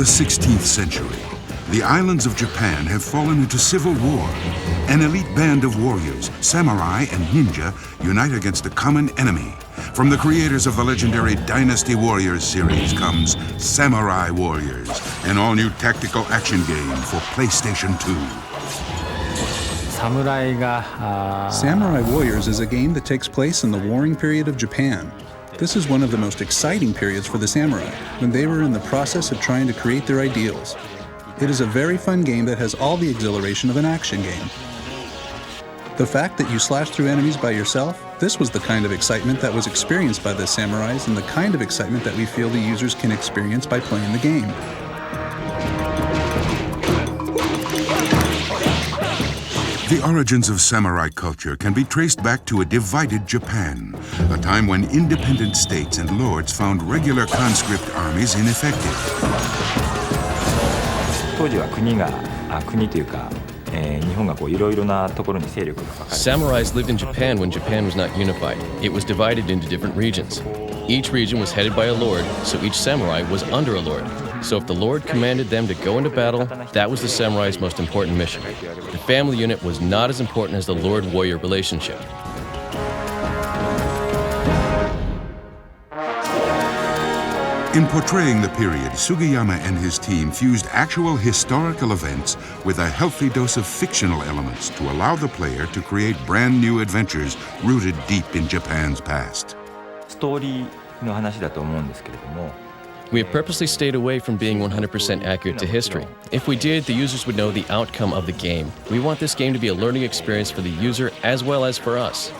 the 16th century. The islands of Japan have fallen into civil war. An elite band of warriors, samurai and ninja, unite against a common enemy. From the creators of the legendary Dynasty Warriors series comes Samurai Warriors, an all-new tactical action game for PlayStation 2. Samurai Warriors is a game that takes place in the warring period of Japan. This is one of the most exciting periods for the samurai, when they were in the process of trying to create their ideals. It is a very fun game that has all the exhilaration of an action game. The fact that you slash through enemies by yourself, this was the kind of excitement that was experienced by the samurais and the kind of excitement that we feel the users can experience by playing the game. The origins of samurai culture can be traced back to a divided Japan, a time when independent states and lords found regular conscript armies ineffective. Samurais lived in Japan when Japan was not unified. It was divided into different regions. Each region was headed by a lord, so each samurai was under a lord. So if the lord commanded them to go into battle, that was the samurai's most important mission. The family unit was not as important as the lord-warrior relationship. In portraying the period, Sugiyama and his team fused actual historical events with a healthy dose of fictional elements to allow the player to create brand new adventures rooted deep in Japan's past. We have purposely stayed away from being 100% accurate to history. If we did, the users would know the outcome of the game. We want this game to be a learning experience for the user as well as for us.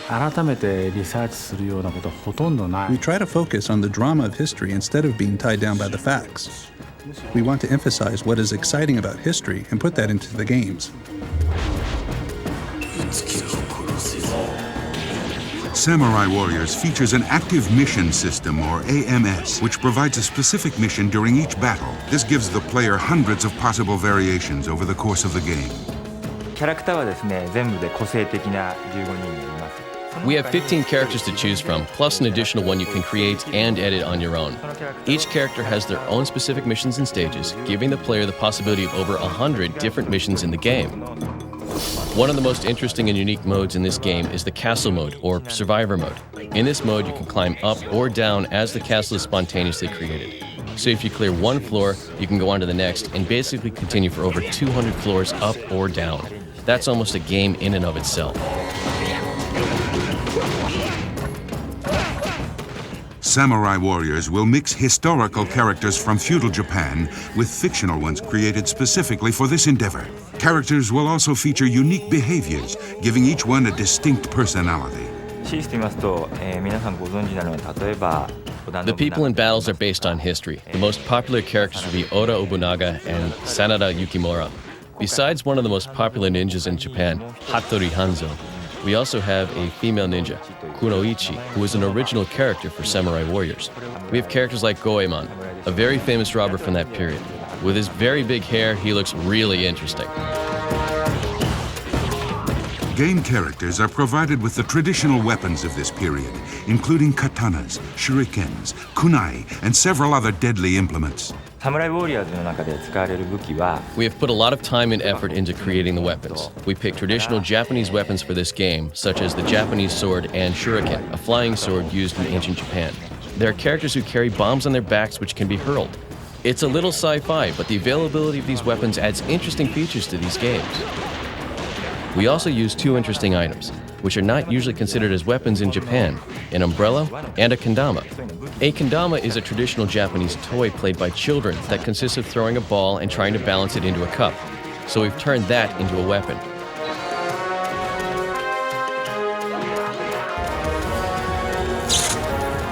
We try to focus on the drama of history instead of being tied down by the facts. We want to emphasize what is exciting about history and put that into the games. Samurai Warriors features an active mission system, or AMS, which provides a specific mission during each battle. This gives the player hundreds of possible variations over the course of the game. We have 15 characters to choose from, plus an additional one you can create and edit on your own. Each character has their own specific missions and stages, giving the player the possibility of over 100 different missions in the game. One of the most interesting and unique modes in this game is the castle mode, or survivor mode. In this mode, you can climb up or down as the castle is spontaneously created. So if you clear one floor, you can go on to the next and basically continue for over 200 floors up or down. That's almost a game in and of itself. Samurai Warriors will mix historical characters from feudal Japan with fictional ones created specifically for this endeavor. Characters will also feature unique behaviors, giving each one a distinct personality. The people in battles are based on history. The most popular characters will be Oda Nobunaga and Sanada Yukimura. Besides one of the most popular ninjas in Japan, Hattori Hanzo, we also have a female ninja, Kunoichi, who is an original character for Samurai Warriors. We have characters like Goemon, a very famous robber from that period. With his very big hair, he looks really interesting. Game characters are provided with the traditional weapons of this period, including katanas, shurikens, kunai, and several other deadly implements. We have put a lot of time and effort into creating the weapons. We picked traditional Japanese weapons for this game, such as the Japanese sword and shuriken, a flying sword used in ancient Japan. There are characters who carry bombs on their backs which can be hurled. It's a little sci-fi, but the availability of these weapons adds interesting features to these games. We also use two interesting items, which are not usually considered as weapons in Japan, an umbrella and a kendama. A kendama is a traditional Japanese toy played by children that consists of throwing a ball and trying to balance it into a cup. So we've turned that into a weapon.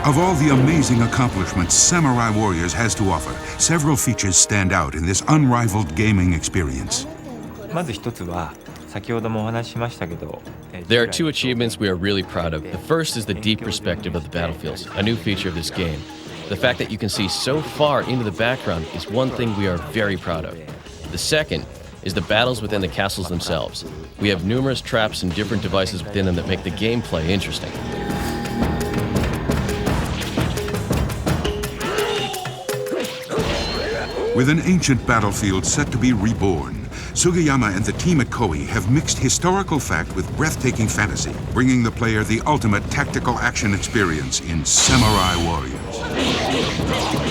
Of all the amazing accomplishments Samurai Warriors has to offer, several features stand out in this unrivaled gaming experience. There are two achievements we are really proud of. The first is the deep perspective of the battlefields, a new feature of this game. The fact that you can see so far into the background is one thing we are very proud of. The second is the battles within the castles themselves. We have numerous traps and different devices within them that make the gameplay interesting. With an ancient battlefield set to be reborn, Sugiyama and the team at Koei have mixed historical fact with breathtaking fantasy, bringing the player the ultimate tactical action experience in Samurai Warriors.